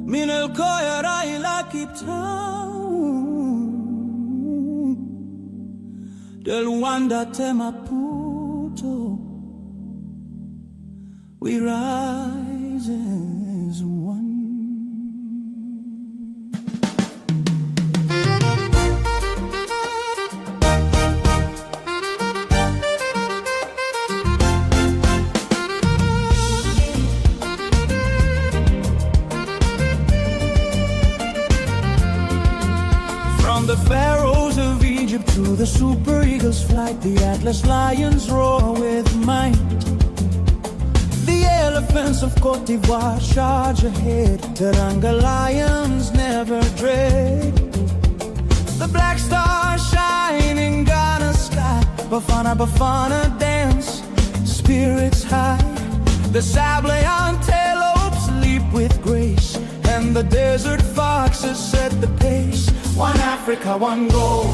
Minel koyara ila Cape Town, del Luanda te Maputo, we rise as one. The pharaohs of Egypt to the super eagles flight, the Atlas lions roar with might. The elephants of Cote d'Ivoire charge ahead, Teranga lions never dread. The black stars shine in Ghana's sky, Bafana Bafana dance, spirits high. The sable antelopes leap with grace, and the desert foxes set the pace. One Africa, one goal.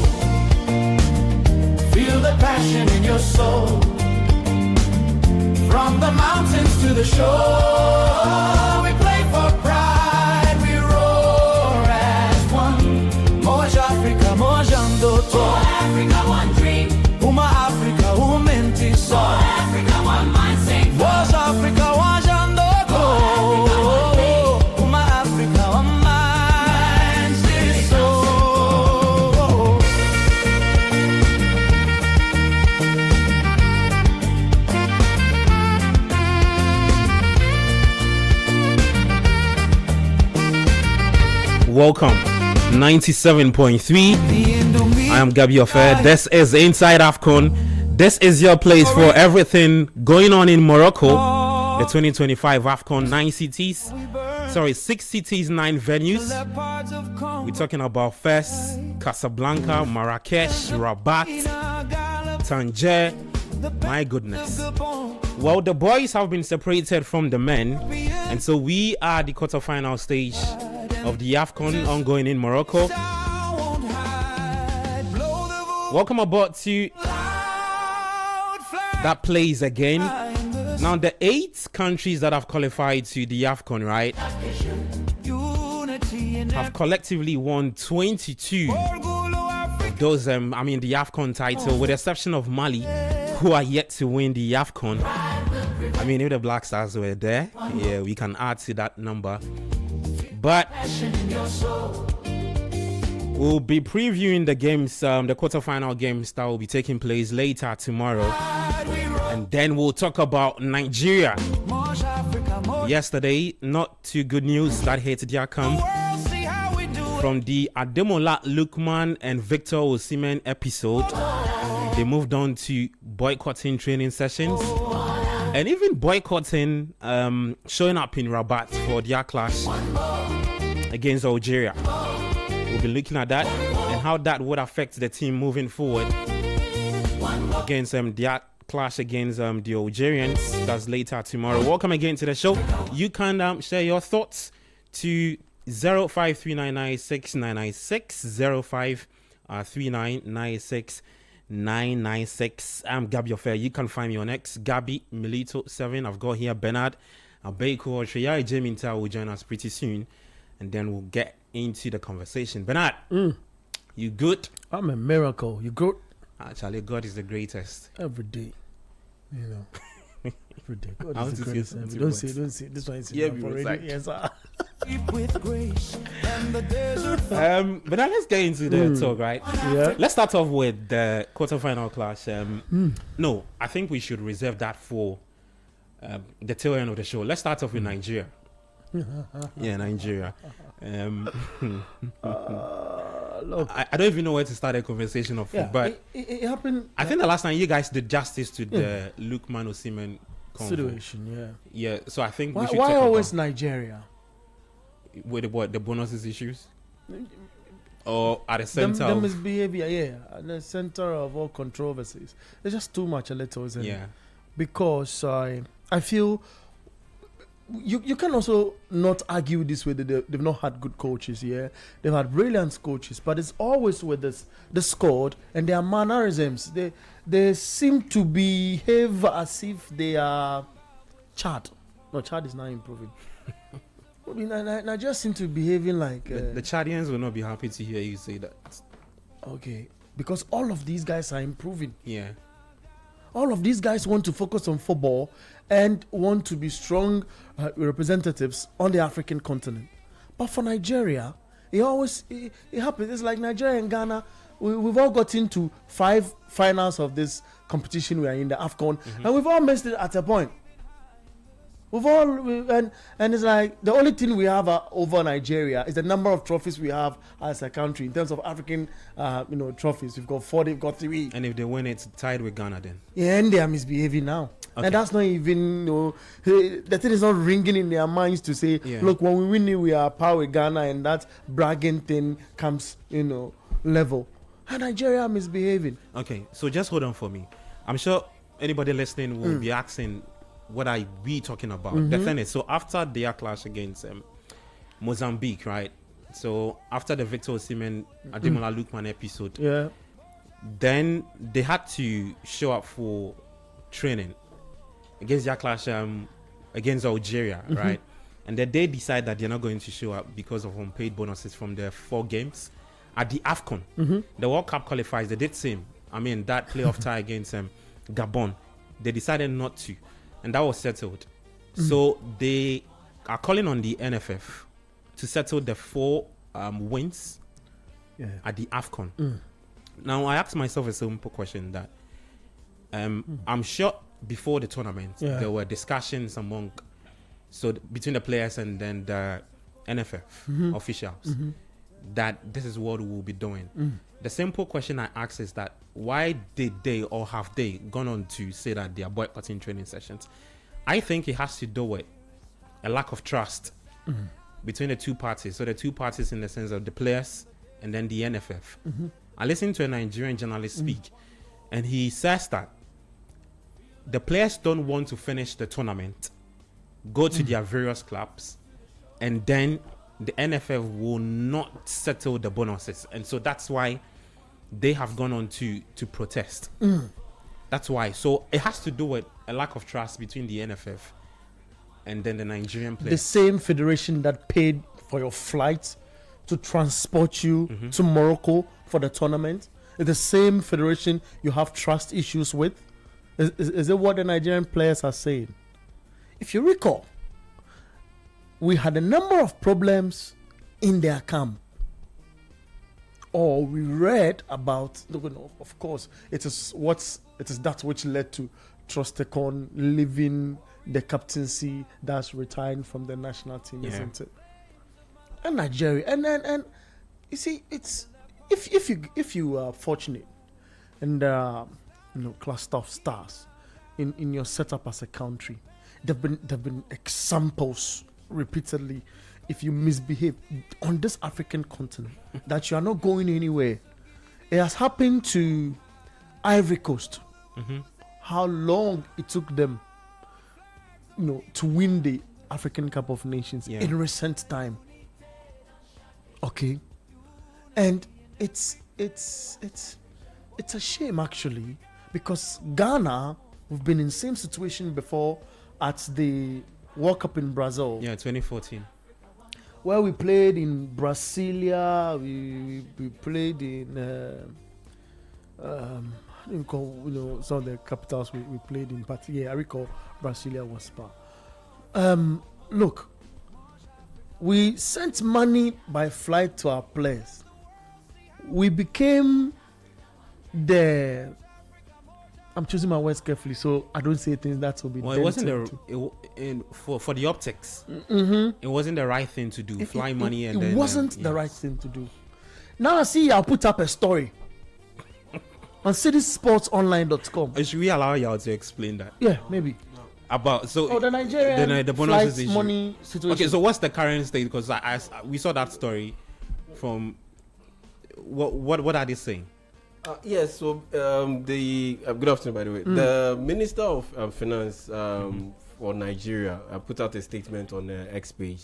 Feel the passion in your soul. From the mountains to the shore, we play for pride, we roar as one. Moj Africa, Mojando. One Africa, one dream. Uma Africa, Umenti. One Africa, one mindset. Moj Africa, one Jando. Uma Africa, one mindset. Welcome, 97.3. I am Gabi Ofer. This is Inside AFCON. This is your place for everything going on in Morocco. The 2025 AFCON 6 cities, 9 venues. We're talking about Fes, Casablanca, Marrakesh, Rabat, Tangier. My goodness. Well, the boys have been separated from the men, and so we are the quarterfinal stage of the AFCON ongoing in Morocco. Welcome aboard to that place again. Now, the 8 countries that have qualified to the AFCON, right, have collectively won 22 of those, the AFCON title, with the exception of Mali, who are yet to win the AFCON. I mean, if the Black Stars were there, yeah, we can add to that number. But we'll be previewing the games, the quarterfinal games that will be taking place later tomorrow. And then we'll talk about Nigeria. Yesterday, not too good news that hit Diakam from the Ademola Lookman and Victor Osimhen episode. They moved on to boycotting training sessions and even boycotting showing up in Rabat for their clash against Algeria. We'll be looking at that and how that would affect the team moving forward against their clash against the Algerians. That's later tomorrow. Welcome again to the show. You can share your thoughts to 0539969996 0539969996. I'm Gabi Ofer. You can find me on X, Gabi Milito 7. I've got here Bernard Abeiko Oshaya Jeminta will join us pretty soon, and then we'll get into the conversation. Bernard, you good? I'm a miracle. You good? Actually, God is the greatest. Every day, you know. Every day, God I is the greatest. Don't say this one is enough already. Yes, sir. But now let's get into the talk, right? Yeah. Let's start off with the quarterfinal clash. No, I think we should reserve that for the tail end of the show. Let's start off with Nigeria. Yeah, Nigeria. Look, I don't even know where to start a conversation of, but it happened. I think the last time you guys did justice to the Lookman Osimhen situation. Yeah. So I think we Why, should why talk always about Nigeria? with the bonuses issues, or at the center Them of misbehavior, at the center of all controversies. There's just too much a little, isn't it? Because I feel you can also not argue this way that they've not had good coaches. They've had brilliant coaches, but it's always with the squad and their mannerisms. They seem to behave as if they are Chad. No, Chad is not improving. I mean, Nigeria seem to be behaving like... the Chadians will not be happy to hear you say that. Okay. Because all of these guys are improving. Yeah. All of these guys want to focus on football and want to be strong representatives on the African continent. But for Nigeria, it happens. It's like Nigeria and Ghana. We've all got into 5 finals of this competition. We are in the AFCON, and we've all missed it at a point. And it's like the only thing we have over Nigeria is the number of trophies we have as a country in terms of African, trophies. We've got 4, they've got 3. And if they win, it's tied with Ghana then. Yeah, and they are misbehaving now. Okay. And that's not even, the thing is not ringing in their minds to say, look, when we win it, we are par with Ghana, and that bragging thing comes, level. And Nigeria are misbehaving. Okay, so just hold on for me. I'm sure anybody listening will be asking, what are we talking about? The thing is, so after their clash against Mozambique, right? So after the Victor Osimhen Ademola Lookman episode, then they had to show up for training against their clash against Algeria, right? And then they decide that they're not going to show up because of unpaid bonuses from their 4 games at the AFCON. The World Cup qualifiers, they did same. I mean, that playoff tie against Gabon, they decided not to. And that was settled. So they are calling on the NFF to settle the 4 wins at the AFCON. Now, I asked myself a simple question that I'm sure before the tournament, there were discussions between the players and then the NFF officials that this is what we'll be doing. The simple question I ask is that why did they or have they gone on to say that they are boycotting training sessions? I think it has to do with a lack of trust between the two parties. So the two parties in the sense of the players and then the NFF. I listened to a Nigerian journalist speak, and he says that the players don't want to finish the tournament, go to their various clubs, and then the NFF will not settle the bonuses. And so that's why they have gone on to protest. That's why. So it has to do with a lack of trust between the NFF and then the Nigerian players. The same federation that paid for your flight to transport you to Morocco for the tournament is the same federation you have trust issues with. Is it what the Nigerian players are saying? If you recall, we had a number of problems in their camp. Or we read about, of course, it is that which led to Trostekon leaving the captaincy, that's retiring from the national team, isn't it? And Nigeria, and you see, it's if you are fortunate and cluster of stars in your setup as a country, there've been examples repeatedly. If you misbehave on this African continent, that you are not going anywhere. It has happened to Ivory Coast. How long it took them, to win the African Cup of Nations in recent time. Okay, and it's a shame actually, because Ghana, we've been in the same situation before at the World Cup in Brazil. 2014. Where we played in Brasilia, we played in some of the capitals we played in. But I recall Brasilia was Spa. Look, we sent money by flight to our players. We became I'm choosing my words carefully so I don't say things that will be. Well, it wasn't for the optics. It wasn't the right thing to do. Fly money and it wasn't the right thing to do. Now I see I'll put up a story on citisportsonline.com. Should we allow y'all to explain that? Yeah, maybe. About the Nigerian the bonuses issue. Money situation. Okay, so what's the current state? Because we saw that story from what are they saying? Yes, so good afternoon, by the way. The Minister of Finance for Nigeria put out a statement on the X page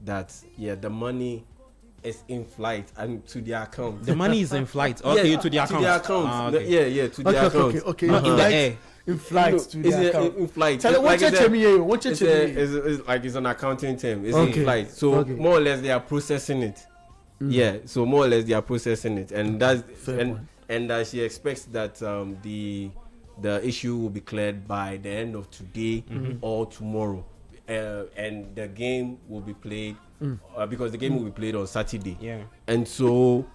that the money is in flight and to their account. The money is in flight. Okay, to their account. To their account. To their account. Okay. Not in the air. in flight to the account. In flight. Tell like it's like it's an accounting term. It's in flight. So more or less they are processing it. Yeah. So more or less they are processing it, and that's and she expects that the issue will be cleared by the end of today or tomorrow, and the game will be played because the game will be played on Saturday. Yeah. And so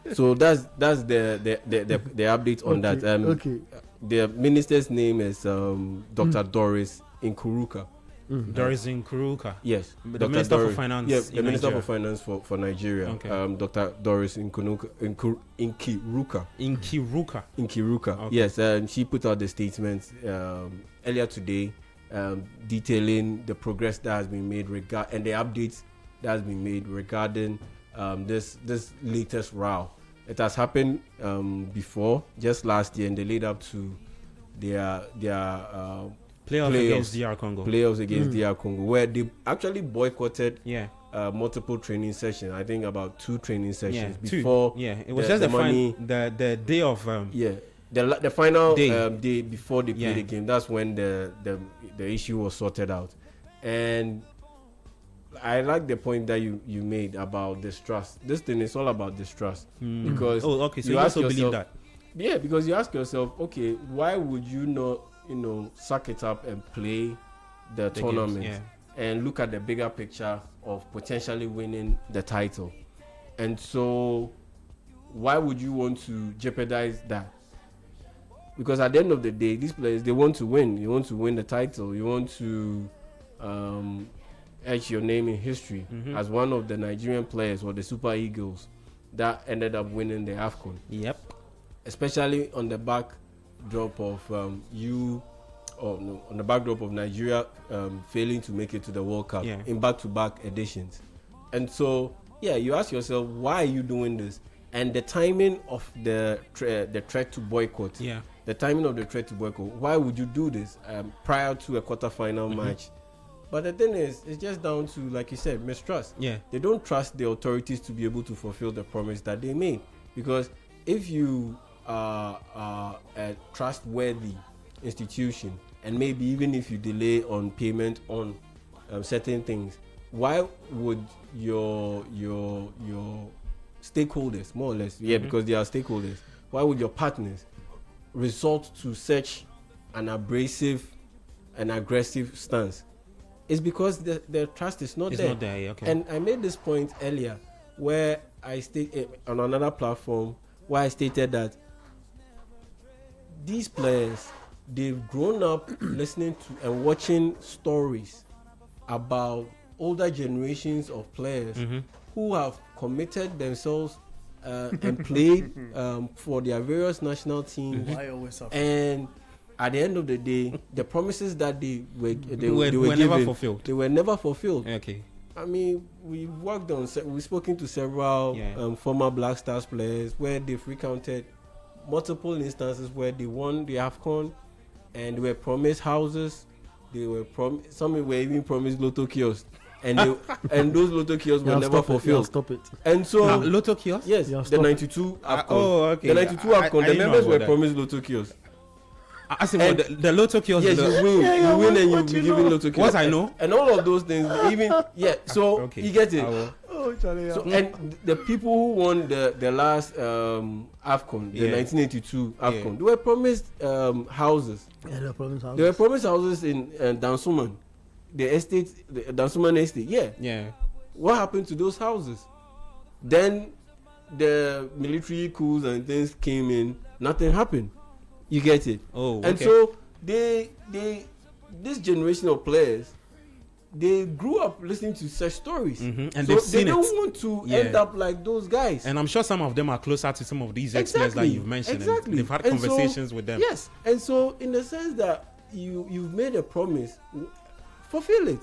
that's the update on that. The minister's name is Dr. Doris Nkuruka. Doris Nkuruka. Yes, the Minister for Finance. Yes, the Minister for Finance for Nigeria. Okay. Dr. Doris Nkuruka. Okay. Yes, she put out the statement earlier today, detailing the progress that has been made and the updates that has been made regarding this latest row. It has happened before, just last year, in the lead up to their playoffs against DR Congo. Playoffs against DR Congo, where they actually boycotted multiple training sessions. I think about 2 training sessions before. Yeah, it was just the day of. The final day before they play the game. That's when the issue was sorted out, and I like the point that you made about distrust. This thing is all about distrust because so you also believe that? Yeah, because you ask yourself, okay, why would you not, suck it up and play the tournament games, and look at the bigger picture of potentially winning the title? And so, why would you want to jeopardize that? Because at the end of the day, these players, they want to win. You want to win the title. You want to etch your name in history as one of the Nigerian players or the Super Eagles that ended up winning the AFCON. Yep. Especially on the backdrop of on the backdrop of Nigeria failing to make it to the World Cup in back-to-back editions. And so, you ask yourself, why are you doing this? And the timing of the threat to boycott. Yeah. The timing of the threat to boycott. Why would you do this prior to a quarterfinal match? But the thing is, it's just down to, like you said, mistrust. Yeah. They don't trust the authorities to be able to fulfill the promise that they made. Because if you are a trustworthy institution, and maybe even if you delay on payment on certain things, why would your stakeholders, more or less, because they are stakeholders, why would your partners resort to such an abrasive and aggressive stance? It's because the trust is not there. It's not there, okay. And I made this point earlier where I stated on another platform where I stated that these players, they've grown up listening to and watching stories about older generations of players who have committed themselves and played for their various national teams. And at the end of the day, the promises that they were given, never fulfilled. They were never fulfilled. Okay. I mean, we've spoken to several former Black Stars players where they've recounted multiple instances where they won the AFCON and they were promised houses. Some were even promised lotto kiosks. And those lotto kiosks were never fulfilled. Stop it. And so lotto kiosks? Yes, the 92 AFCON. Okay. The 92 AFCON, the members were promised lotto kiosks. I see the lotto kiosks. Yes, you win and you'll be given lotto kiosks. What I know. And all of those things, so you get it. Charlie, so, and the people who won the last AFCON, the 1982 AFCON, they were promised houses. Yeah, they were promised houses. They were promised houses in Dansuman, the Dansuman estate. Yeah. What happened to those houses? Then the military coups and things came in. Nothing happened. You get it? Oh, okay. And so this generation of players, they grew up listening to such stories, and so they've seen they don't want to end up like those guys. And I'm sure some of them are closer to some of these ex-players that you've mentioned. Exactly. And they've had conversations with them. Yes, and so in the sense that you've made a promise, fulfill it.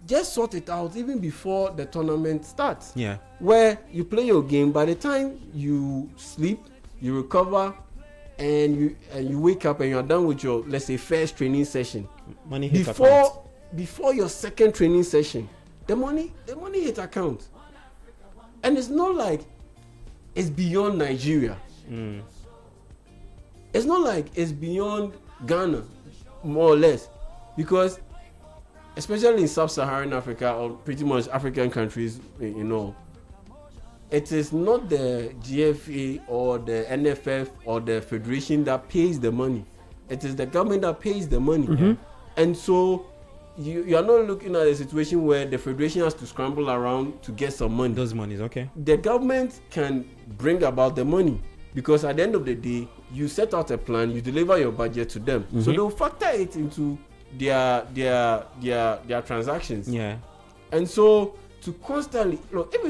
Just sort it out even before the tournament starts. Yeah. Where you play your game, by the time you sleep, you recover, and you wake up and you are done with your, let's say, first training session. Money hit account. Before your second training session, the money hit account. And it's not like it's beyond Nigeria. it's not like it's beyond Ghana, more or less, because especially in sub-Saharan Africa or pretty much African countries, it is not the GFA or the NFF or the federation that pays the money. It is the government that pays the money. Mm-hmm. And so you are not looking at a situation where the federation has to scramble around to get some money. Those monies, okay. The government can bring about the money, because at the end of the day, you set out a plan, you deliver your budget to them. Mm-hmm. So they'll factor it into their transactions. Yeah. And so to constantly, look, if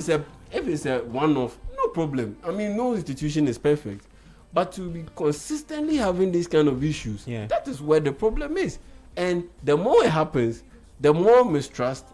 it's a one-off, no problem. I mean, no institution is perfect. But to be consistently having these kind of issues, that is where the problem is. And the more it happens, the more mistrust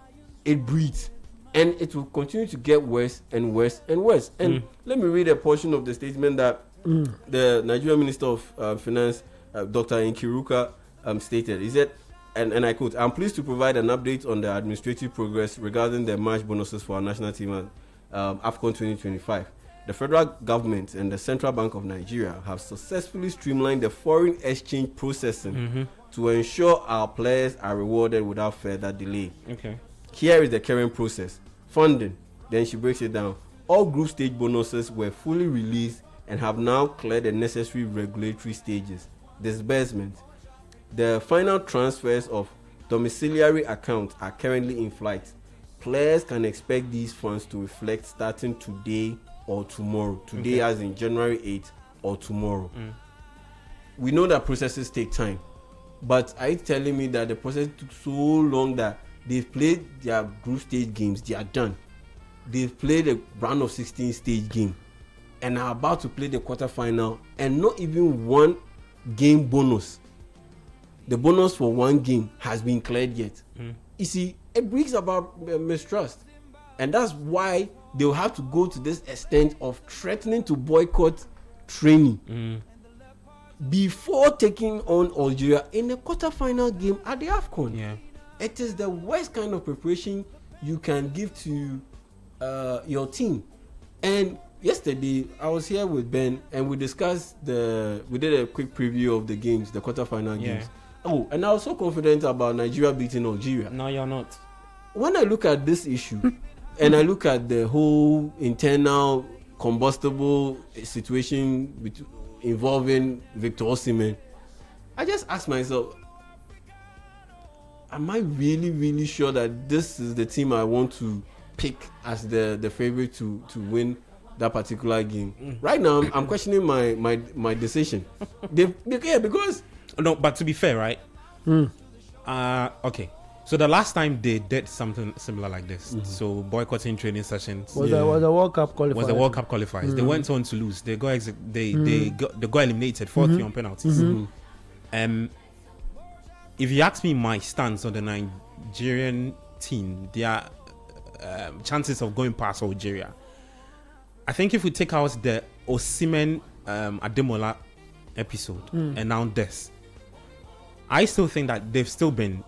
it breeds. And it will continue to get worse and worse and worse. And let me read a portion of the statement that the Nigerian Minister of Finance, Dr. Nkiruka, stated. He said, and I quote, "I'm pleased to provide an update on the administrative progress regarding the March bonuses for our national team at AFCON 2025. The federal government and the Central Bank of Nigeria have successfully streamlined the foreign exchange processing to ensure our players are rewarded without further delay. Okay. Here is the current process. Funding." Then she breaks it down. "All group stage bonuses were fully released and have now cleared the necessary regulatory stages. Disbursement. The final transfers of domiciliary accounts are currently in flight. Players can expect these funds to reflect starting today or tomorrow." Today as in January 8th or tomorrow. We know that processes take time. But are you telling me that the process took so long that they've played their group stage games, they are done? They've played a round of 16 stage game and are about to play the quarterfinal, and not even one game bonus. The bonus for one game has been cleared yet. You see, it brings about mistrust. And that's why they'll have to go to this extent of threatening to boycott training before taking on Algeria in a quarterfinal game at the AFCON. Yeah. It is the worst kind of preparation you can give to your team. And yesterday I was here with Ben and we discussed we did a quick preview of the games, the quarterfinal games. Oh, and I was so confident about Nigeria beating Algeria. No, you're not. When I look at this issue and I look at the whole internal combustible situation involving Victor Osimhen, I just ask myself, am I really, really sure that this is the team I want to pick as the favorite to win that particular game? Right now, I'm questioning my decision. Because... No, but to be fair, right? Okay. So the last time they did something similar like this, so boycotting training sessions, was the World Cup qualifiers. They went on to lose. They got eliminated 4-3 on penalties. If you ask me my stance on the Nigerian team, their chances of going past Algeria, I think if we take out the Osimhen Ademola episode and now this, I still think that they've still been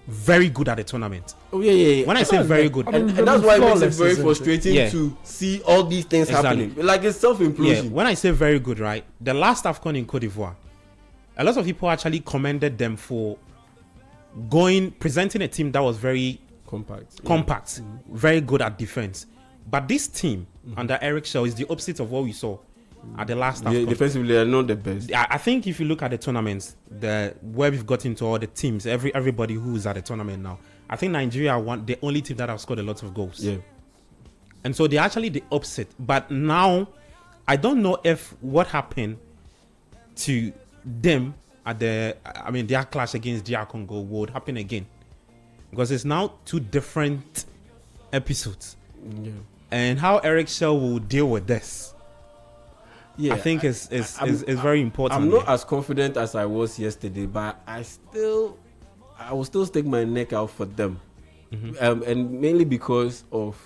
very good at the tournament. Oh yeah. When I say very good, and that's why it makes it very frustrating to see all these things happening. Like it's self-implosion. Yeah. When I say very good, right? The last AFCON in Cote d'Ivoire, a lot of people actually commended them for presenting a team that was very compact, very good at defense. But this team under Eric Shell is the opposite of what we saw at the last AFCON. Defensively, they are not the best. I think if you look at the tournaments, where we've got into all the teams, everybody who's at the tournament now, I think Nigeria are the only team that have scored a lot of goals. Yeah. And so they're actually the opposite. But now, I don't know if what happened to them at their clash against DR Congo would happen again. Because it's now two different episodes. Yeah. And how Eric Shell will deal with this, I think is very important. I'm not as confident as I was yesterday, but I will still stick my neck out for them, and mainly because of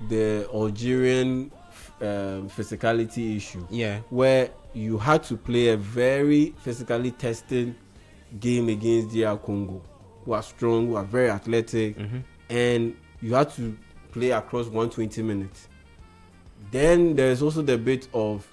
the Algerian physicality issue. Yeah, where you had to play a very physically tested game against DR Congo, who are strong, who are very athletic, and you had to play across 120 minutes. Then there's also the bit of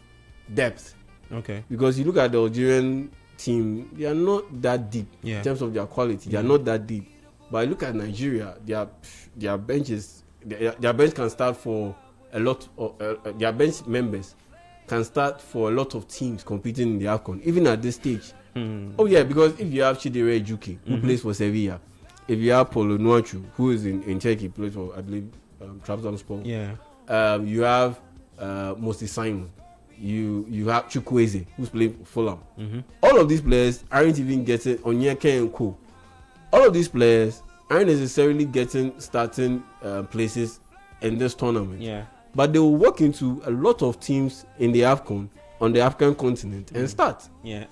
depth. Okay. Because you look at the Algerian team, they are not that deep in terms of their quality. They are not that deep. But I look at Nigeria, their benches, their bench can start for a lot of their bench members can start for a lot of teams competing in the AFCON, even at this stage. Oh yeah, because if you have Chidere Ejuke, who plays for Sevilla, if you have Paulo Nuachu, who is in Turkey, plays for, I believe, Trabzonspor. Yeah. You have Moses Simon. You have Chukwueze, who's playing for Fulham. All of these players aren't even getting Onyeka and Co. All of these players aren't necessarily getting starting places in this tournament. Yeah. But they will walk into a lot of teams in the AFCON on the African continent and start. Yeah.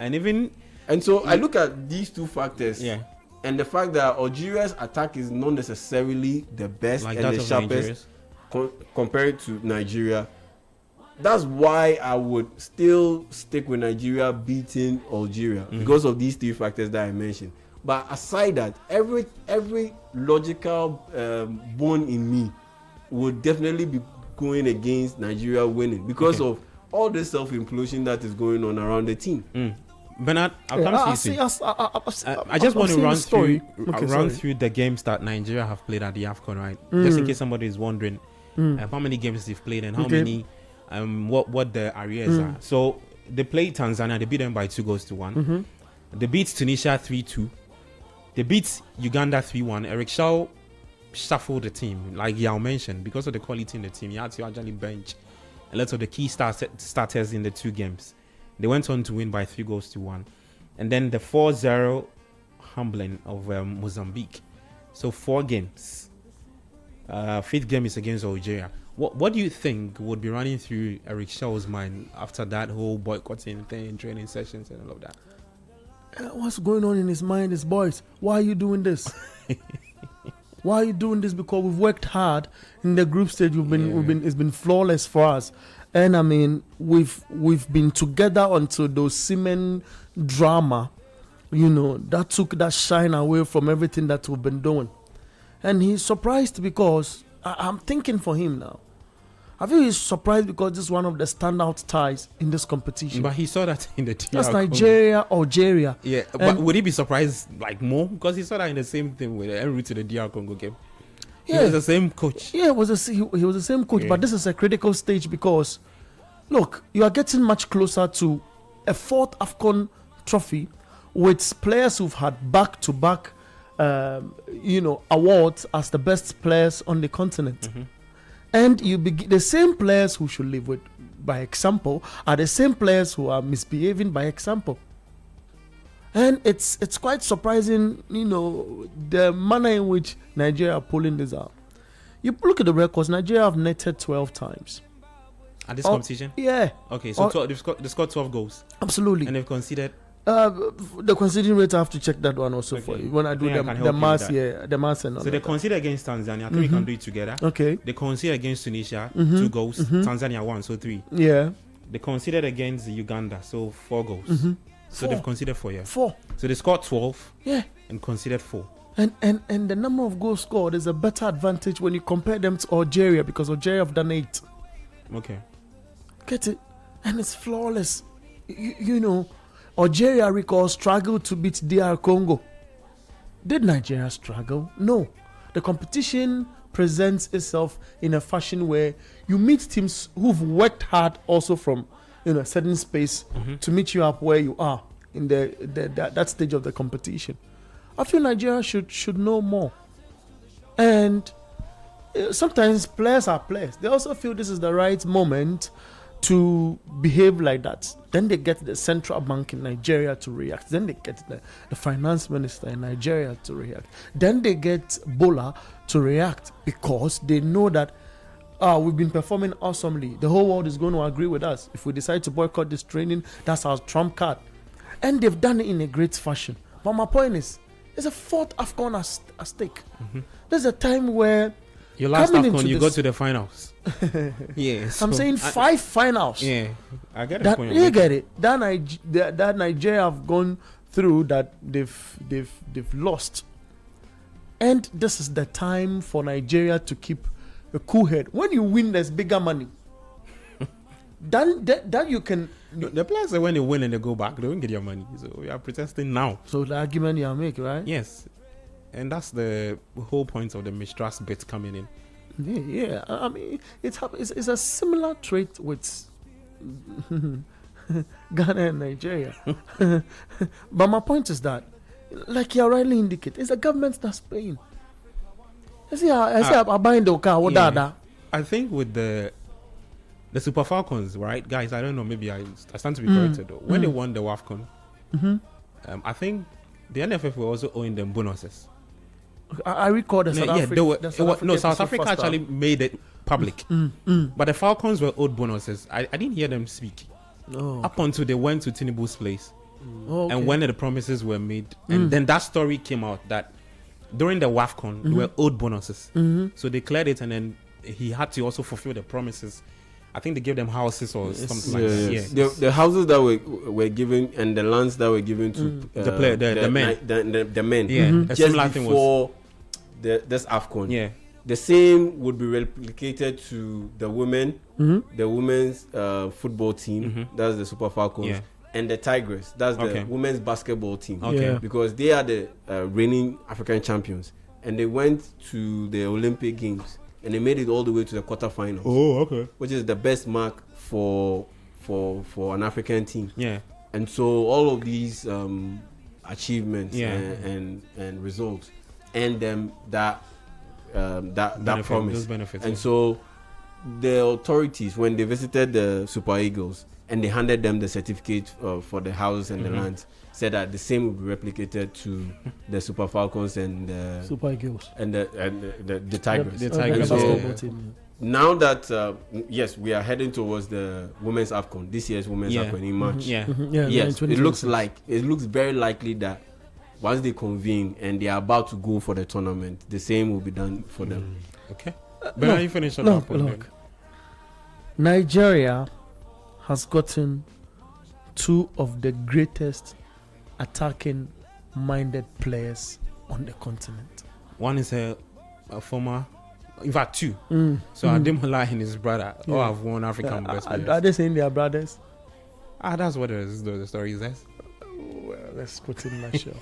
And so I look at these two factors. Yeah. And the fact that Algeria's attack is not necessarily the best Like and the sharpest compared to Nigeria. That's why I would still stick with Nigeria beating Algeria because of these three factors that I mentioned. But aside that, every logical bone in me would definitely be going against Nigeria winning because of all the self-implosion that is going on around the team. Bernard, I'll come to you soon. I just want to run through the games that Nigeria have played at the AFCON, right? Just in case somebody is wondering how many games they've played and how many, what the arrears are. So they played Tanzania, they beat them by 2-1. They beat Tunisia 3-2. They beat Uganda 3-1. Eric Shaw shuffled the team, like Yao mentioned, because of the quality in the team. He had to actually bench a lot of the key starters in the two games. They went on to win by 3-1. And then the 4-0 humbling of Mozambique. So 4 games. Fifth game is against Algeria. What do you think would be running through Eric Shaw's mind after that whole boycotting thing, training sessions and all of that? What's going on in his mind is, boys, why are you doing this? Why are you doing this? Because we've worked hard in the group stage. It's been flawless for us. And I mean, we've been together until those Siemens drama, that took that shine away from everything that we've been doing. And he's surprised because I'm thinking for him now. I feel he's surprised because this is one of the standout ties in this competition. But he saw that in the DR That's Nigeria, Algeria. Yeah, but would he be surprised more? Because he saw that in the same thing with en route to the DR Congo game. Yeah. He was the same coach. Yeah, he was the same coach. Yeah. But this is a critical stage because, look, you are getting much closer to a 4th AFCON trophy with players who've had back-to-back, awards as the best players on the continent. And the same players who should live by example are the same players who are misbehaving by example. And it's quite surprising, the manner in which Nigeria are pulling this out. You look at the records, Nigeria have netted 12 times. At this competition? Yeah. Okay, so they've scored 12 goals. Absolutely. And they've conceded? The conceding rate, I have to check that one also for you. When I do the mass, the mass and all. So they conceded against Tanzania. I think we can do it together. Okay. They conceded against Tunisia, 2 goals. Tanzania 1, so 3. Yeah. They conceded against Uganda, so 4 goals. So they've conceded 4, yeah. 4. So they scored 12. Yeah. And conceded 4. And the number of goals scored is a better advantage when you compare them to Algeria because Algeria have done 8. Okay. Get it? And it's flawless. Algeria, recall, struggled to beat DR Congo. Did Nigeria struggle? No. The competition presents itself in a fashion where you meet teams who've worked hard also from a certain space to meet you up where you are in that stage of the competition. I feel Nigeria should know more. And sometimes players are players. They also feel this is the right moment to behave like that. Then they get the central bank in Nigeria to react. Then they get the finance minister in Nigeria to react. Then they get Bola to react because they know that we've been performing awesomely. The whole world is going to agree with us. If we decide to boycott this training, that's our trump card. And they've done it in a great fashion. But my point is, there's a 4th AFCON at stake. There's a time where your last AFCON, you go to the finals. Yeah, I'm saying 5 finals. Yeah, I get it. You get it. That Nigeria have gone through that they've lost, and this is the time for Nigeria to keep a cool head. When you win, there's bigger money. That you can. The players say when they win and they go back, they don't get your money. So we are protesting now. So the argument you are making, right? Yes, and that's the whole point of the mistrust bit coming in. Yeah. I mean, it's a similar trait with Ghana and Nigeria. But my point is that, like you rightly indicate, it's the government that's paying. I see I'm buying the car. What that? I think with the Super Falcons, right, guys? I don't know. Maybe I stand to be corrected though. When they won the AFCON, I think the NFF were also owing them bonuses. I recall the South Africa. South Africa actually made it public, but the Falcons were owed bonuses. I didn't hear them speak up until they went to Tinubu's place, and when the promises were made, and then that story came out that during the WAFCON they were owed bonuses, so they cleared it, and then he had to also fulfill the promises. I think they gave them houses or something like that. Yes. The houses that were given and the lands that were given to the men. The men. Yeah, just similar thing before this AFCON. Yeah. The same would be replicated to the women, the women's football team. That's the Super Falcons. Yeah. And the Tigers. That's the women's basketball team. Okay. Yeah. Because they are the reigning African champions. And they went to the Olympic Games. And they made it all the way to the quarterfinals. Oh, okay. Which is the best mark for an African team. Yeah. And so all of these achievements and results, and them that promise, those benefits. And so the authorities, when they visited the Super Eagles and they handed them the certificate for the houses and the lands, said that the same will be replicated to the Super Falcons and the Super Eagles and the Tigers. The Tigers. Now that yes, we are heading towards the women's AFCON, this year's women's AFCON in March. Yes, it looks very likely that once they convene and they are about to go for the tournament, the same will be done for them. Okay. But are you finished on that point? Look. Nigeria has gotten two of the greatest attacking minded players on the continent. One is a former, in fact two. So Ademola and his brother all have won African best players. Are they saying they are brothers? That's what the story says. Well, let's put it in my show.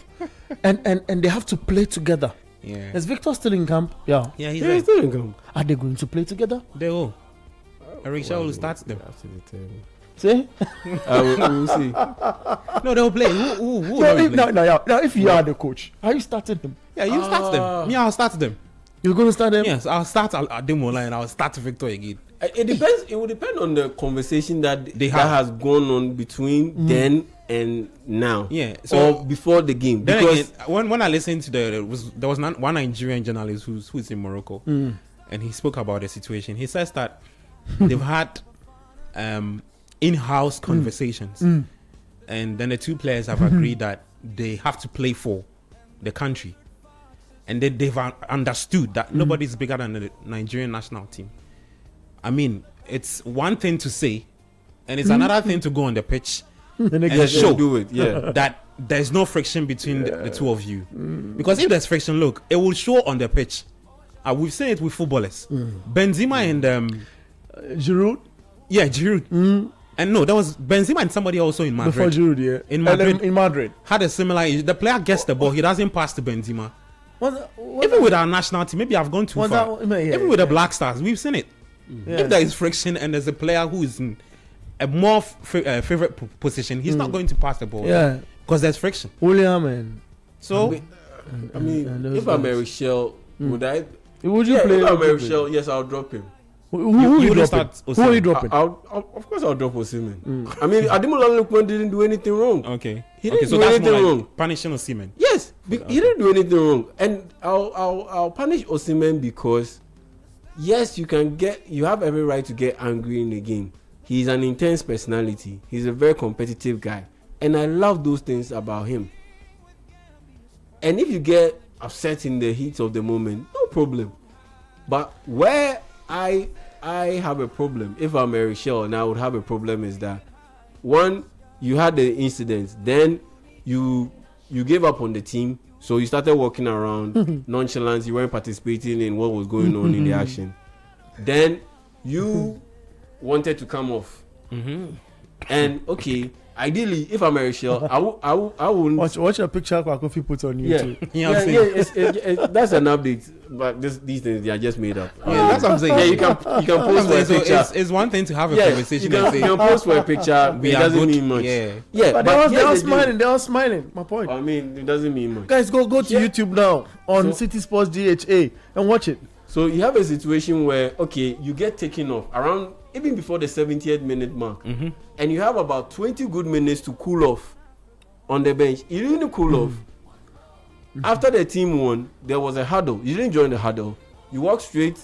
And they have to play together. Yeah. Is Victor still in camp? Yeah. Yeah, he's still in camp. Are they going to play together? They will. Eric Shaw will start them. See? We'll see. No, they will play. Who now, if you are the coach, are you starting them? Yeah, you start them. Me, I'll start them. You're going to start them? Yes, I'll start Ademola and I'll start Victor again. It depends. It will depend on the conversation that has gone on between then and now. Yeah. So or before the game. Then because again, when I listened to there was one Nigerian journalist who's in Morocco, and he spoke about the situation. He says that they've had in-house conversations, and then the two players have agreed that they have to play for the country, and they've understood that nobody's bigger than the Nigerian national team. I mean, it's one thing to say, and it's another thing to go on the pitch and show that there's no friction between the two of you. Because if there's friction, look, it will show on the pitch. We've seen it with footballers. Benzema and Giroud. Yeah, Giroud. And no, there was Benzema and somebody also in Madrid. Before Giroud, yeah. In Madrid. Had a similar issue. The player gets the ball, he doesn't pass to Benzema. Even with our national team, maybe I've gone too far. Even with the Black Stars, we've seen it. If there is friction and there's a player who is in a more favorite position, he's not going to pass the ball. Yeah, because there's friction. William and so, I mean, if I'm a Rochelle, would I? Would you play? If I'm a Rochelle, yes, I'll drop him. Who are you dropping? Of course, I'll drop Osimhen. I mean, Ademola Lookman didn't do anything wrong. Okay, he didn't do anything wrong. Punishing Osimhen. Yes, he didn't do anything wrong, and I'll punish Osimhen because yes, you have every right to get angry in the game. He's an intense personality. He's a very competitive guy, and I love those things about him. And if you get upset in the heat of the moment, no problem. But where I have a problem, if I'm a Rochelle and I would have a problem, is that one, you had the incident, then you gave up on the team, so you started walking around nonchalant, you weren't participating in what was going on in the action. Then you wanted to come off And okay, ideally, if I'm a shell, I wouldn't watch a picture Kwakofi put on YouTube. That's an update. But these things they are just made up. That's what I'm saying. Yeah, you can post for a picture. It's one thing to have a conversation. You can post for a picture. It doesn't mean much. Yeah. But they're all smiling. They're all smiling. My point. I mean, it doesn't mean much. Guys, go to YouTube now on Citi Sports GHA and watch it. So you have a situation where you get taken off around even before the 70th minute mark, and you have about 20 good minutes to cool off on the bench. You didn't cool off. After the team won, there was a huddle. You didn't join the huddle. You walk straight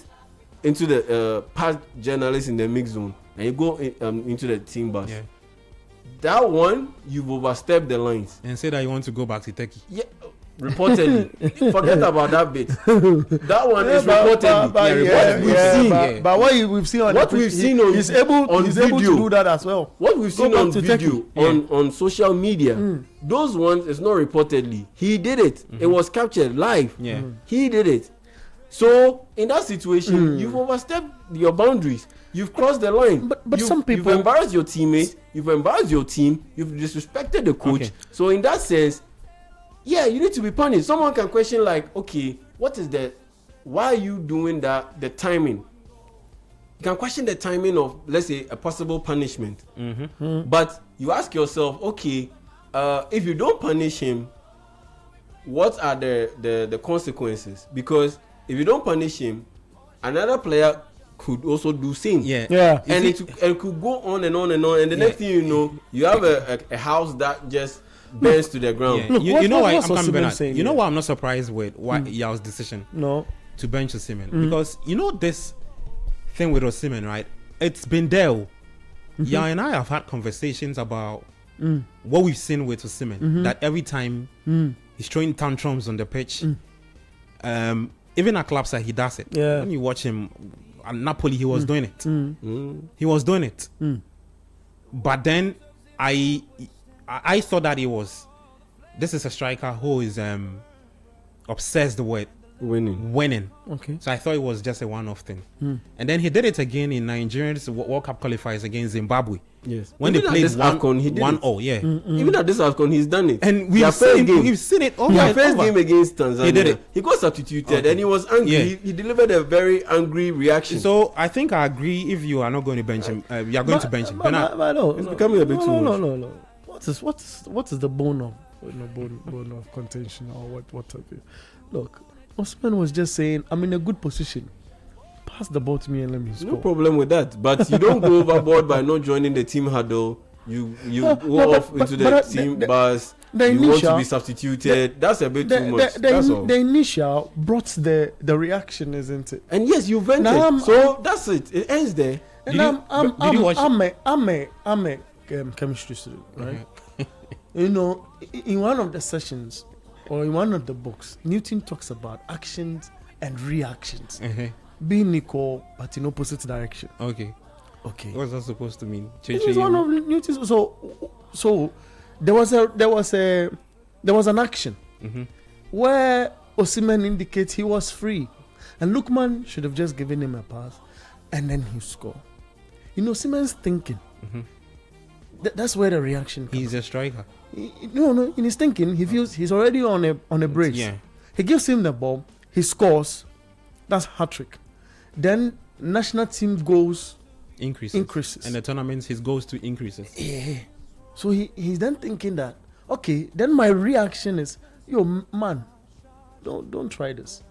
into the past journalists in the mix zone, and you go into the team bus. Yeah. That one, you've overstepped the lines. And say that you want to go back to Turkey. Yeah. Reportedly, forget about that bit. That one is reportedly. But what we've seen on he's able to do that as well. What we've seen on video on social media, those ones is not reportedly. He did it. It was captured live. Yeah, he did it. So in that situation, you've overstepped your boundaries. You've crossed the line. But some people, you've embarrassed your teammates. You've embarrassed your team. You've disrespected the coach. Okay. So in that sense. Yeah, you need to be punished. Someone can question like, okay, why are you doing that? The timing. You can question the timing of, let's say, a possible punishment. But you ask yourself, okay, if you don't punish him, what are the consequences? Because if you don't punish him, another player could also do same. Yeah. And it could go on and on and on. And the next thing you know, you have a house that just burns to the ground. Yeah. You know why I'm coming back. You know why I'm not surprised with Yao's decision to bench Osimhen? Because you know this thing with Osimhen, right? It's been there. Yao and I have had conversations about what we've seen with Osimhen. That every time he's throwing tantrums on the pitch, even at clubs, he does it. Yeah. When you watch him at Napoli, he was doing it. He was doing it. But then I thought that this is a striker who is obsessed with winning. Okay. So I thought it was just a one-off thing. And then he did it again in Nigeria's World Cup qualifiers against Zimbabwe. Yes. When even they played AFCON, he did 1-0, yeah. Even at this AFCON, he's done it. And we've seen it over and first over. game against Tanzania. He did it. He got substituted and he was angry. Yeah. He delivered a very angry reaction. So I think I agree if you are not going to bench him, you are going to bench him. But no, it's becoming a bit too much. No. What is the bone of contention or what have you? Look, Osimhen was just saying, I'm in a good position. Pass the ball to me and let me score. No problem with that. But you don't go overboard by not joining the team huddle. You go off into the team bus. You want to be substituted. That's a bit too much. The initial brought the reaction, isn't it? And yes, you vented. So that's it. It ends there. Did you watch it? I'm a chemistry student, right? You know, in one of the sessions or in one of the books, Newton talks about actions and reactions being equal but in opposite direction. Okay. What's that supposed to mean? It's one of Newton's. So there was an action where Osimhen indicates he was free, and Lookman should have just given him a pass, and then he scored. You know, Osimhen's thinking. That's where the reaction comes. He's a striker. No. In his thinking, he feels he's already on a brace. Yeah. He gives him the ball. He scores. That's hat-trick. Then national team goals increases. And the tournaments, his goals to increases. Yeah. So he's then thinking that, okay, then my reaction is, yo, man, don't try this.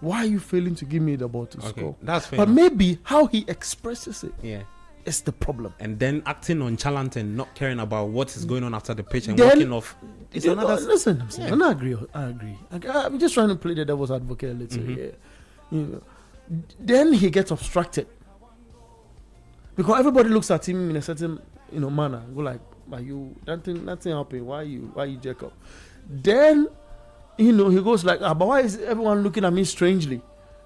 Why are you failing to give me the ball to score? That's fair. But maybe how he expresses it. Yeah. It's the problem. And then acting nonchalant and not caring about what is going on after the pitch and walking off. It's another. Listen, I agree. I'm just trying to play the devil's advocate a little here. You know, then he gets obstructed because everybody looks at him in a certain manner. Go like, "Are you nothing happening? Why you Jacob?" Then he goes like, "But why is everyone looking at me strangely?"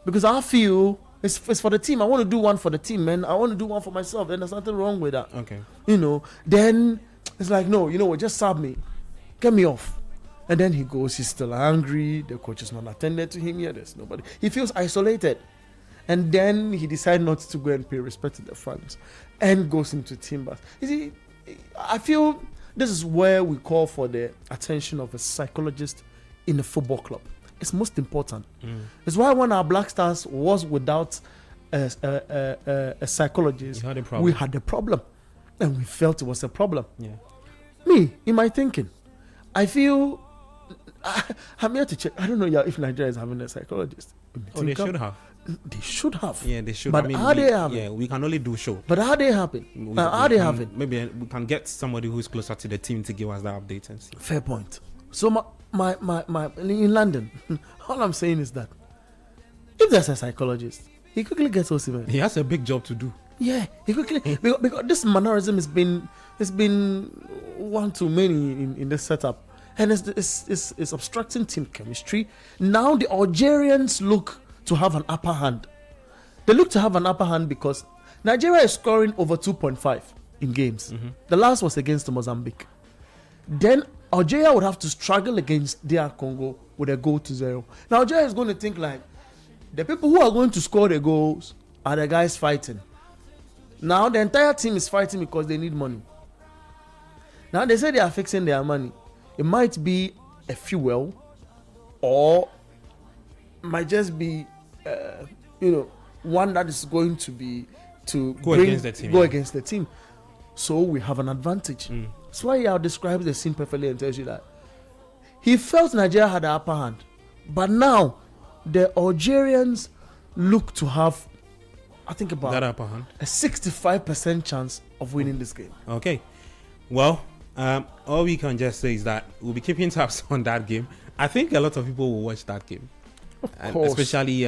Because I feel. It's for the team. I want to do one for the team, man. I want to do one for myself. And there's nothing wrong with that. Okay. Then it's like, no, just sub me. Get me off. And then he goes, he's still angry. The coach is not attended to him yet. There's nobody. He feels isolated. And then he decided not to go and pay respect to the fans and goes into Timbers. You see, I feel this is where we call for the attention of a psychologist in a football club. It's most important. It's why when our Black Stars was without a psychologist, we had a problem. And we felt it was a problem. Yeah. Me, in my thinking, I feel I'm here to check. I don't know if Nigeria is having a psychologist. They should have. They should have. Yeah, they should. But how they have? Yeah, we can only do show. But how they happen? Maybe we can get somebody who's closer to the team to give us that update and see. Fair point. So my in London, all I'm saying is that if there's a psychologist, he quickly gets Osimhen. He has a big job to do. Yeah, he quickly because this mannerism has been one too many in this setup, and it's obstructing team chemistry. Now the Algerians look to have an upper hand. They look to have an upper hand because Nigeria is scoring over 2.5 in games. The last was against Mozambique. Then Algeria would have to struggle against DR Congo with a goal to 0. Now Algeria is going to think like the people who are going to score the goals are the guys fighting. Now the entire team is fighting because they need money. Now they say they are fixing their money. It might be a fuel, or might just be, one that is going to be go against the team. So we have an advantage. That's why Yao describes the scene perfectly and tells you that he felt Nigeria had the upper hand, but now the Algerians look to have, I think, about that upper hand, a 65% chance of winning this game. Okay, well, all we can just say is that we'll be keeping tabs on that game. I think a lot of people will watch that game, of course, especially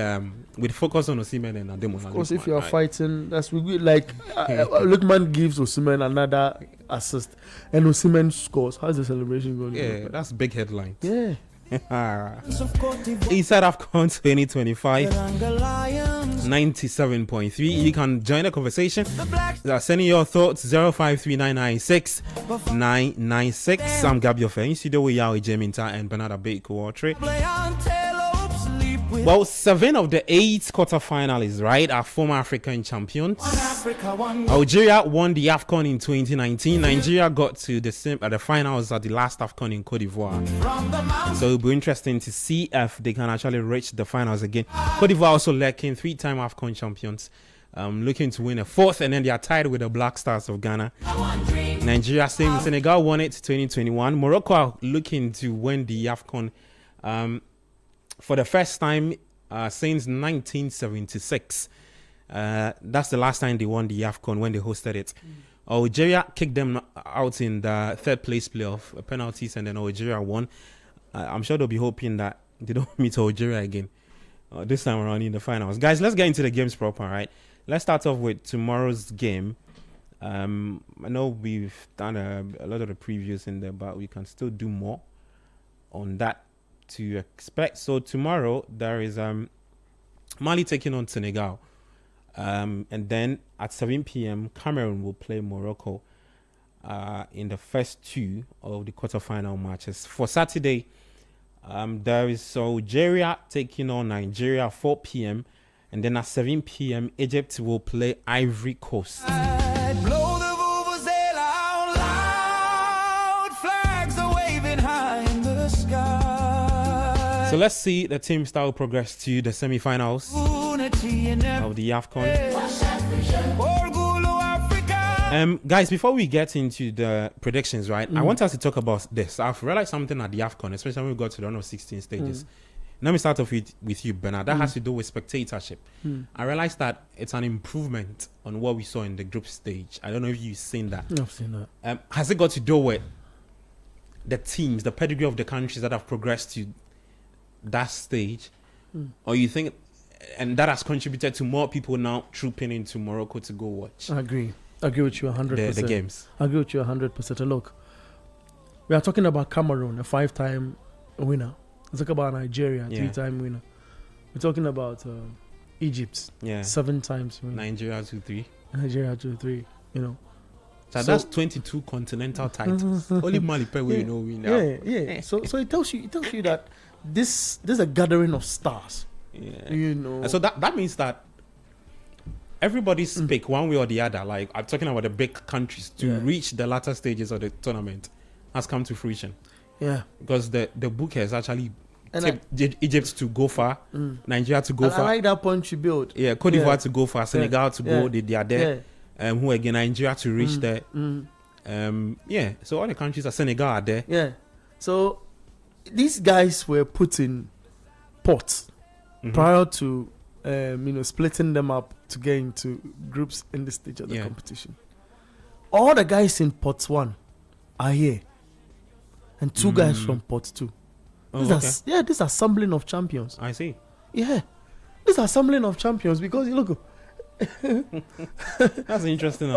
with focus on Osimhen and Ademo. Of course, if you are fighting, that's like Lookman gives Osimhen another assist, and Osimhen scores. How's the celebration going? Yeah, that's big headline. Yeah. Inside AFCON 2025 97.3. You can join the conversation. Sending your thoughts 053996 I'm Gabby Ofe. In studio with Yao Jeminta and Bernard Baker. Well, 7 of the 8 quarterfinalists, right, are former African champions. Algeria won the AFCON in 2019. Nigeria got to the finals at the last AFCON in Cote d'Ivoire. So it'll be interesting to see if they can actually reach the finals again. Cote d'Ivoire also lacking 3-time AFCON champions, looking to win a 4th, and then they are tied with the Black Stars of Ghana. Nigeria, same. Senegal won it 2021. Morocco are looking to win the AFCON for the first time since 1976. That's the last time they won the AFCON when they hosted it. Algeria kicked them out in the 3rd place playoff penalties, and then Algeria won. I'm sure they'll be hoping that they don't meet Algeria again this time around in the finals. Guys, let's get into the games proper, right? Let's start off with tomorrow's game. I know we've done a lot of the previews in there, but we can still do more on that to expect. So tomorrow there is Mali taking on Senegal, and then at 7 p.m. Cameroon will play Morocco in the first 2 of the quarterfinal matches. For Saturday, there is Algeria taking on Nigeria 4 p.m. and then at 7 p.m. Egypt will play Ivory Coast. So let's see the teams that will progress to the semi-finals of the AFCON. Guys, before we get into the predictions, right, I want us to talk about this. I've realized something at the AFCON, especially when we got to the round of 16 stages. Let me start off with you, Bernard. That has to do with spectatorship. I realized that it's an improvement on what we saw in the group stage. I don't know if you've seen that. I've seen that. Has it got to do with the teams, the pedigree of the countries that have progressed to that stage, or you think, and that has contributed to more people now trooping into Morocco to go watch? I agree with you 100%. The games. I agree with you 100%. Look, we are talking about Cameroon, a 5-time winner. Let's talk about Nigeria, a 3-time winner. We're talking about Egypt, 7 times winner. Nigeria 2-3. Nigeria 2-3. So that's 22 continental titles. Only Mali will win now. Yeah. So it tells you that this is a gathering of stars. And so that means that everybody's pick one way or the other. Like I'm talking about the big countries to reach the latter stages of the tournament has come to fruition. Yeah, because the book has actually tipped Egypt to go far, Nigeria to go far. I like that point you built. Yeah, Cote d'Ivoire to go far, Senegal to go. They are there. Who again? Nigeria to reach there. So all the countries are Senegal are there. Yeah, so these guys were put in pots prior to splitting them up to get into groups in this stage of the competition. All the guys in pot 1 are here, and 2 guys from pot 2. This is assembling of champions. I see. Yeah, this assembling of champions, because you look. That's interesting. You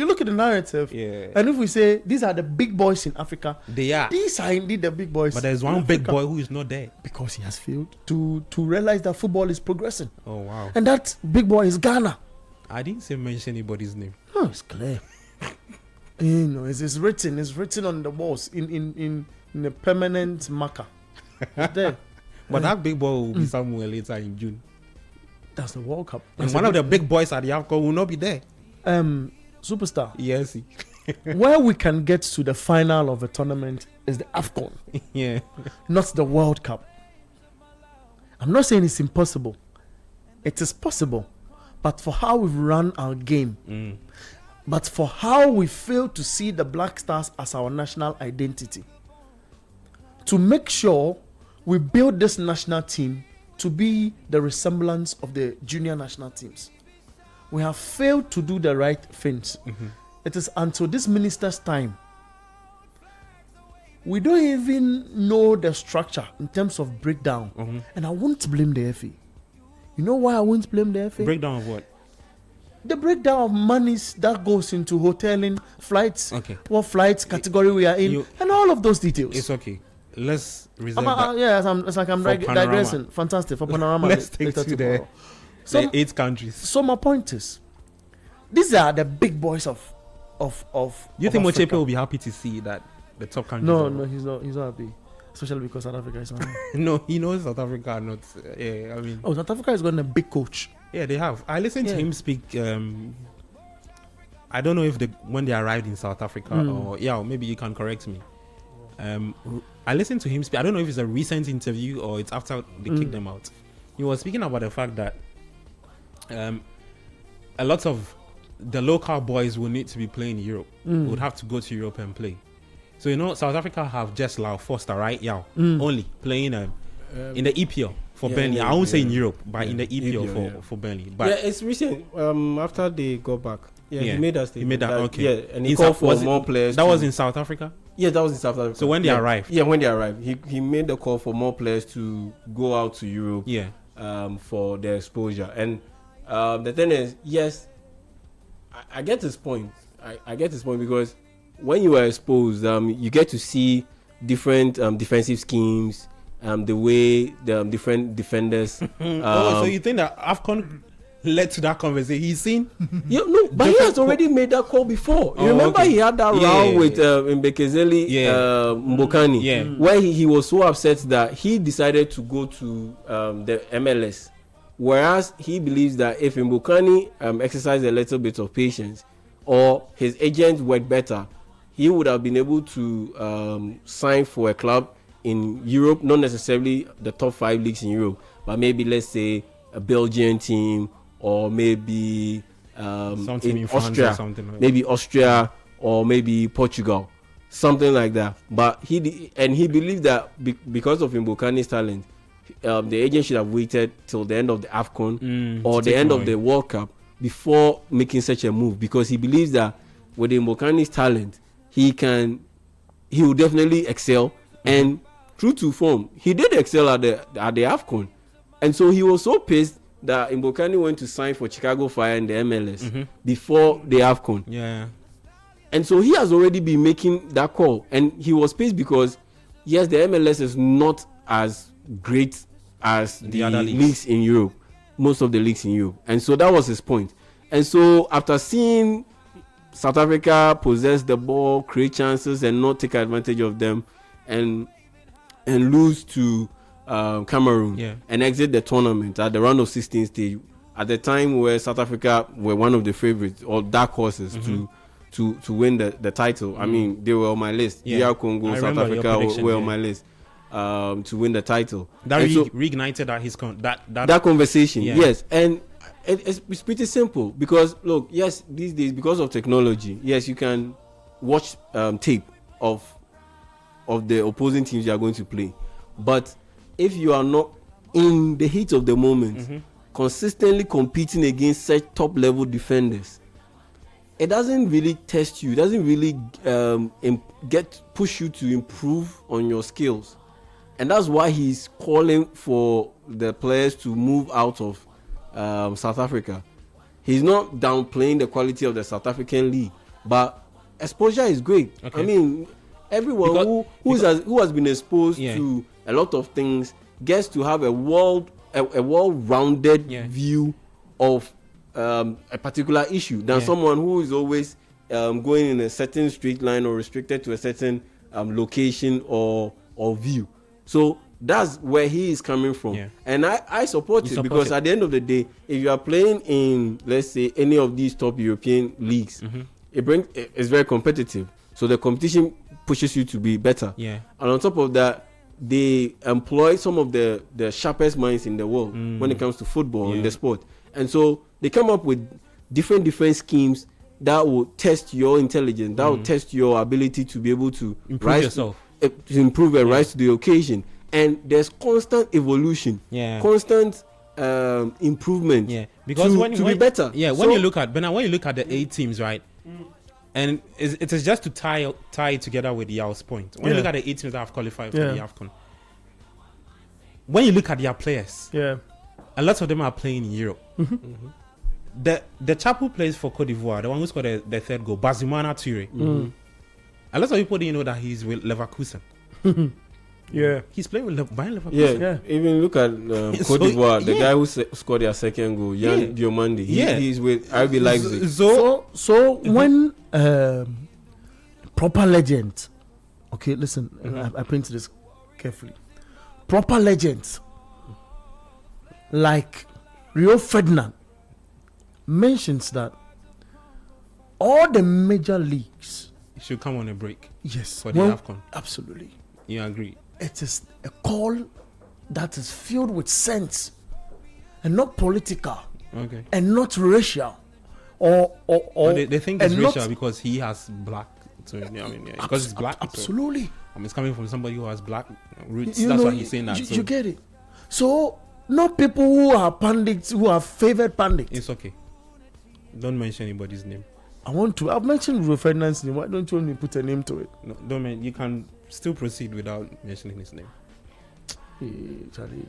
look at the narrative, and if we say these are the big boys in Africa, they are. These are indeed the big boys. But there's one big boy who is not there because he has failed to realize that football is progressing. Oh wow! And that big boy is Ghana. I didn't say mention anybody's name. No, it's clear. It's written. It's written on the walls in a permanent marker. It's there. But that big boy will be somewhere later in June. That's the World Cup. And one of the big boys at the AFCON will not be there. Superstar. Yes. Where we can get to the final of a tournament is the AFCON. Yeah. Not the World Cup. I'm not saying it's impossible. It is possible. But for how we've run our game, but for how we fail to see the Black Stars as our national identity, to make sure we build this national team to be the resemblance of the junior national teams. We have failed to do the right things. It is until this minister's time. We don't even know the structure in terms of breakdown. And I won't blame the FA. You know why I won't blame the FA? Breakdown of what? The breakdown of monies that goes into hoteling, flights, okay, what flights category we are in, and all of those details. It's okay. Let's reserve that. It's like I'm digressing. Fantastic for panorama. Let's take to the 8 countries. So my point is, these are the big boys of. Do you think Mochepe will be happy to see that the top countries? No, he's not. He's not happy, especially because South Africa is not. No, he knows South Africa are not. South Africa has gotten a big coach. Yeah, they have. I listened to him speak. I don't know if when they arrived in South Africa or maybe you can correct me. I listened to him speak. I don't know if it's a recent interview or it's after they kicked them out. He was speaking about the fact that a lot of the local boys will need to be playing in Europe. Would have to go to Europe and play. So South Africa have just Lau Foster, right? Only playing in the EPL for Burnley. I won't say in Europe, but in the EPL for Burnley. But it's recent. After they got back, he made that statement. He made that. Okay. Yeah, and he called for more players. That was in South Africa. Yeah, that was in South Africa. So when they arrived, he made the call for more players to go out to Europe. Yeah. For their exposure, and the thing is, yes, I get his point. I get his point because when you are exposed, you get to see different defensive schemes, the way the different defenders. So you think that AFCON led to that conversation? He's seen. But he has already made that call before. You remember he had that round with Mbekezeli Mbokani, where he was so upset that he decided to go to the MLS. Whereas he believes that if Mbokani exercised a little bit of patience or his agent worked better, he would have been able to sign for a club in Europe, not necessarily the top 5 leagues in Europe, but maybe let's say a Belgian team or maybe in Austria, maybe Austria or maybe Portugal, something like that. But he believed that because of Mbokani's talent, the agent should have waited till the end of the AFCON or the end of the World Cup before making such a move, because he believes that with Mbokani's talent, he will definitely excel. And true to form, he did excel at the AFCON, and so he was so pissed that Mbokani went to sign for Chicago Fire in the MLS before the AFCON. Yeah. And so he has already been making that call, and he was pissed because yes, the MLS is not as great as the other leagues in Europe, most of the leagues in Europe, and so that was his point. And so after seeing South Africa possess the ball, create chances, and not take advantage of them, and lose to Cameroon and exit the tournament at the round of 16 stage at the time where South Africa were one of the favorites or dark horses to win the title. I mean, they were on my list. DR Congo, South Africa were on my list to win the title. That reignited that conversation. Yes, and it's pretty simple because look, yes, these days because of technology, yes, you can watch tape of the opposing teams you are going to play, but if you are not in the heat of the moment, consistently competing against such top level defenders, it doesn't really test you. It doesn't really push you to improve on your skills, and that's why he's calling for the players to move out of South Africa. He's not downplaying the quality of the South African league, but exposure is great. Okay. I mean, everyone who has been exposed to a lot of things gets to have a well-rounded view of a particular issue than someone who is always going in a certain straight line or restricted to a certain location or view. So that's where he is coming from, and I support it because at the end of the day, if you are playing in, let's say, any of these top European leagues, it's very competitive. So the competition pushes you to be better. Yeah. And on top of that, they employ some of the sharpest minds in the world when it comes to football and the sport. And so they come up with different schemes that will test your intelligence, that will test your ability to be able to improve yourself, to improve and rise to the occasion. And there's constant evolution, constant improvement, because to be better. When you look at the 8 teams, right? And it is just to tie it together with Yao's point. When you look at the 8 teams that have qualified for the AFCON, when you look at their players, a lot of them are playing in Europe. The chap who plays for Cote d'Ivoire, the one who scored the third goal, Bazumana Toure, a lot of people didn't know that he's with Leverkusen. He's playing with Bayern Leverkusen. Even look at Cote d'Ivoire, the guy who scored their second goal, Jan Diomande. He's with RB Leipzig. So when proper legends, okay, listen, I printed this carefully. Proper legends like Rio Ferdinand mentions that all the major leagues should come on a break. Yes, for the AFCON. Absolutely. You agree? It is a call that is filled with sense and not political, and not racial, or they think it's racial because he has black. So, because it's black. Absolutely. So, it's coming from somebody who has black roots. That's why he's saying that. You get it. So not people who are pundits, who are favored pundits. It's okay. Don't mention anybody's name. I've mentioned Rio Ferdinand's name. Why don't you want me to put a name to it? No, don't. You can still proceed without mentioning his name. Hey, Charlie,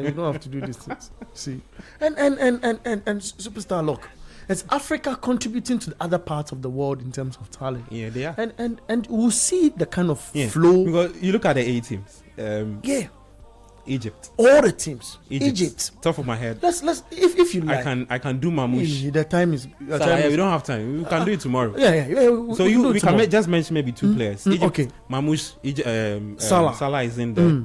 you don't have to do these things. See, and superstar, look, it's Africa contributing to the other parts of the world in terms of talent. Yeah, they are. And we'll see the kind of flow. Because you look at the 8 teams. Egypt. All the teams. Egypt. Top of my head. Let's if you like. I can do Mamouche. The time is. We don't have time. We can do it tomorrow. So we can just mention maybe 2 players. Egypt, okay. Mamouche. Salah is in there.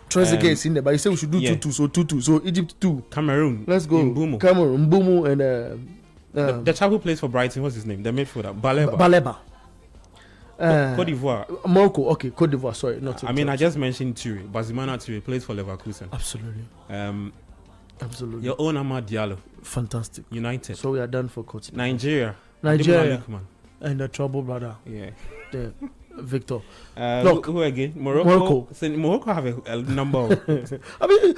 Trezeguet is in there, but you say we should do 2-2. So 2-2. So Egypt 2. Cameroon. Let's go. Cameroon, Mbumu, and the chap who plays for Brighton. What's his name? The midfielder. Baleba. Cote d'Ivoire. Morocco, okay, Cote d'Ivoire, sorry. I just mentioned Toure. Bazumana Toure plays for Leverkusen. Absolutely. Absolutely. Your own Amad Diallo. Fantastic. United. So we are done for Cote d'Ivoire. Nigeria. And the trouble brother. Yeah. The Victor. Look, who again? Morocco. Morocco have a number of.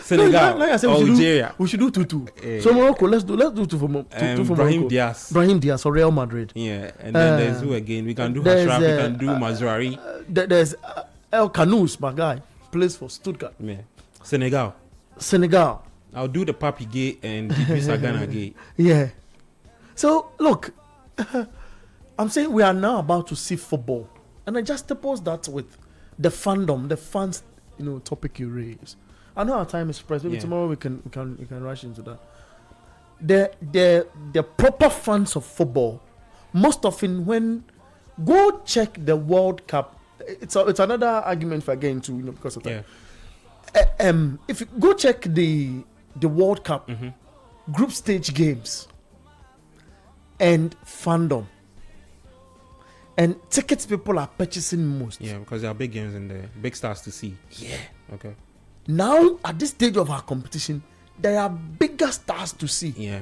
Senegal. Like I said, Algeria. We should do 2-2. So Morocco, let's do 2 for Morocco. Brahim Diaz for Real Madrid. Yeah, and then there's who again? We can do Ashraf, we can do Mazraoui. There's El Kanous, my guy, plays for Stuttgart. Yeah. Senegal. I'll do the Papi Gay and Djibril Sagana Gay. Yeah. So look, I'm saying we are now about to see football. And I just suppose that with the fandom, the fans, topic you raise. I know our time is pressed. Maybe tomorrow we can rush into that. The proper fans of football, most often when go check the World Cup, it's another argument for again too, because of that. If you go check the World Cup, group stage games and fandom. And tickets people are purchasing most. Yeah, because there are big games in there, big stars to see. Yeah. Okay. Now, at this stage of our competition, there are bigger stars to see. Yeah.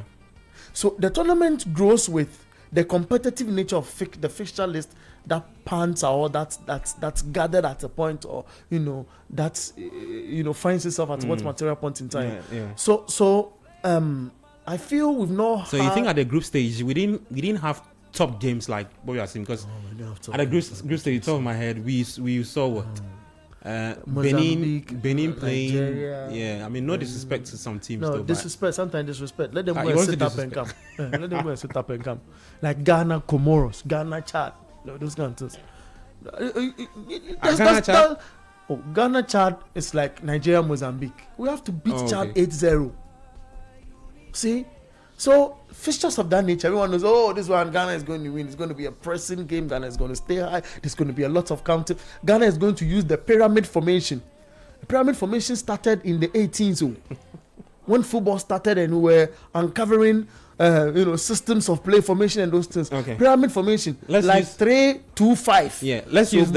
So the tournament grows with the competitive nature of the fixture list that pants or that's gathered at a point, or that's finds itself at what material point in time. Yeah. So I feel we've not. So you think at the group stage we didn't have top games like what we are seeing, because at the group stage, top of my head, we saw what Benin playing. Nigeria, yeah, I mean, no disrespect to some teams. No though, disrespect. Sometimes disrespect. Let them go and sit up and come. Let them go and sit up and come. Like Ghana, Comoros, Ghana, Chad. No, those countries. Ghana, Chad is like Nigeria, Mozambique. We have to beat Chad 8-0. See. So fixtures of that nature, everyone knows, this one Ghana is going to win. It's going to be a pressing game. Ghana is going to stay high. There's going to be a lot of counting. Ghana is going to use the pyramid formation. The pyramid formation started in the 18th. When football started and we were uncovering systems of play formation and those things. Okay. Pyramid formation. Let's use 3-2-5. Yeah, let's use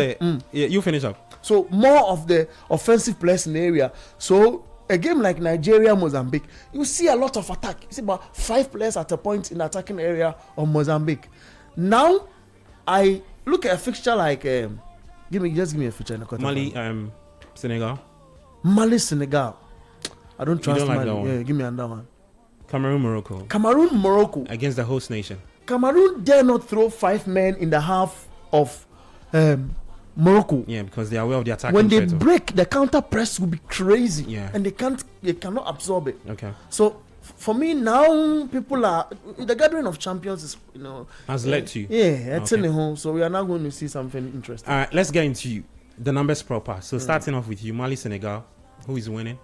you finish up. So more of the offensive players in the area. So a game like Nigeria, Mozambique, you see a lot of attack. You see about 5 players at a point in the attacking area of Mozambique. Now, I look at a fixture like give me a fixture in the quarter. Mali, Senegal. Mali, Senegal. I don't trust Mali. Yeah, give me another one. Cameroon, Morocco. Against the host nation. Cameroon dare not throw 5 men in the half of Morocco. Yeah, because they are aware of the attack. When they break, the counter press will be crazy. Yeah. And they cannot absorb it. Okay. So for me now, people are the gathering of champions is has led to. Yeah, it's in the home. So we are now going to see something interesting. All right, let's get into the numbers proper. So starting off with you, Mali, Senegal. Who is winning?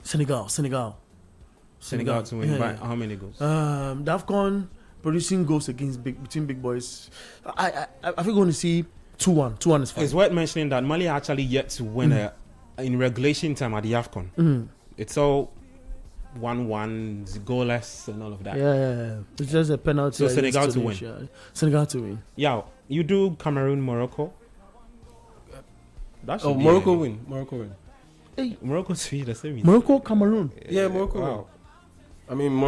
Senegal to win by how many goals? The AFCON producing goals between big boys. I think we're going to see 2-1. 2-1 is fine. It's worth mentioning that Mali actually yet to win in regulation time at the AFCON. It's all 1-1, goalless and all of that. Yeah. It's just a penalty. So Senegal to win. Senegal to win. Yeah, you do Cameroon, Morocco. Morocco win. Hey. Morocco to the same. Morocco, Cameroon. Yeah, Morocco. Wow. I mean,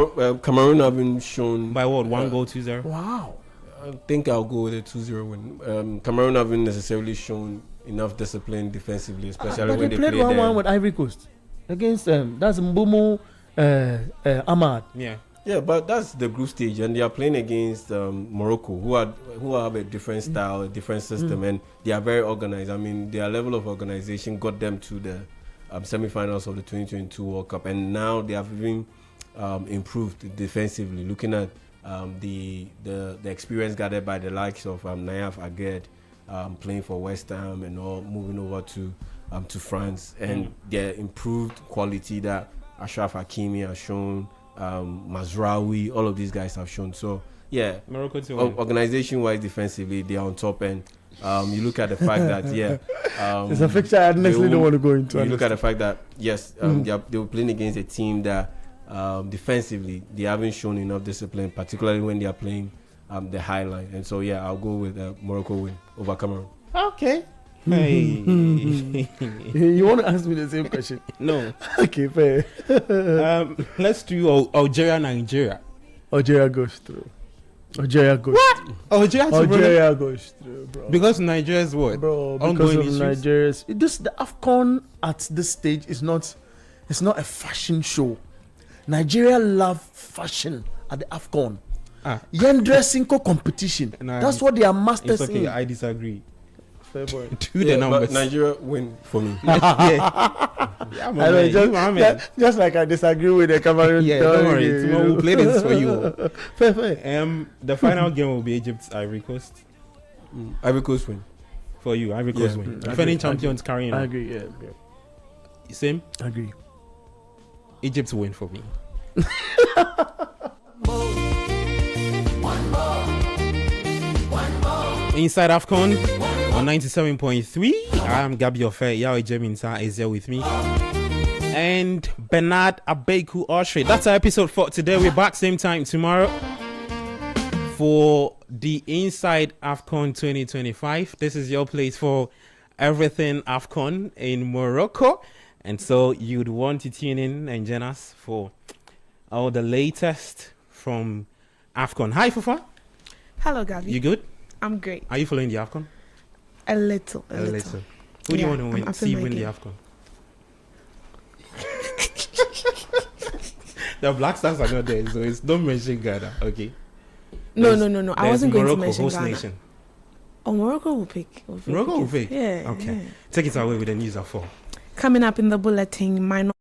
Cameroon have been shown by what 1 goal 2-0. Wow. I think I'll go with a 2-0 win. Cameroon haven't necessarily shown enough discipline defensively, especially when they played 1-1 with Ivory Coast against that's Mbumo Ahmad. Yeah, but that's the group stage, and they are playing against Morocco, who have a different style, a different system, and they are very organized. I mean, their level of organization got them to the semi-finals of the 2022 World Cup, and now they have even improved defensively. Looking at the experience gathered by the likes of Nayaf Aguerd playing for West Ham and all, moving over to France, and their improved quality that Ashraf Hakimi has shown, Mazraoui, all of these guys have shown. So yeah, Morocco too. Organization-wise, defensively, they are on top, and you look at the fact that it's a fixture I honestly don't want to go into. You look at the fact that they were playing against a team that defensively they haven't shown enough discipline, particularly when they are playing the high line. And so I'll go with Morocco win over Cameroon. Okay. Hey. You want to ask me the same question? No. Okay, fair. Let's do Algeria, Nigeria. Algeria goes through. Algeria goes through. Algeria goes through, bro. Because Nigeria's what? Bro, because of Nigeria's. The AFCON at this stage is not a fashion show. Nigeria love fashion at the AFCON. Yendresinko competition. That's what they are masters it's okay, in. I disagree. Fair point. The numbers. But Nigeria win for me. Just like I disagree with the Cameroon. Yeah, don't worry. Tomorrow we'll play this for you. Fair. The final game will be Egypt, Ivory Coast. Ivory Coast win. For you, Ivory Coast win. Defending champions carrying on. I agree, yeah. Same? I agree. Egypt win for me. Inside AFCON on 97.3. I'm Gabi Ofe. Yao Ejeminsa is here with me. and Bernard Abeku Oshri. That's our episode for today. We're back same time tomorrow for the Inside AFCON 2025. This is your place for everything AFCON in Morocco. And so you'd want to tune in and join us for all the latest from AFCON. Hi, Fufa. Hello, Gabby. You good? I'm great. Are you following the AFCON? A little. Who do you want to win? See win the AFCON? The Black Stars are not there, so it's don't mention Ghana, okay? No. I wasn't going Morocco, to mention host Ghana. Nation. Oh, Morocco will pick. Morocco will pick? Yeah. Okay. Yeah. Take it away with the news at 4. Coming up in the bulletin, minor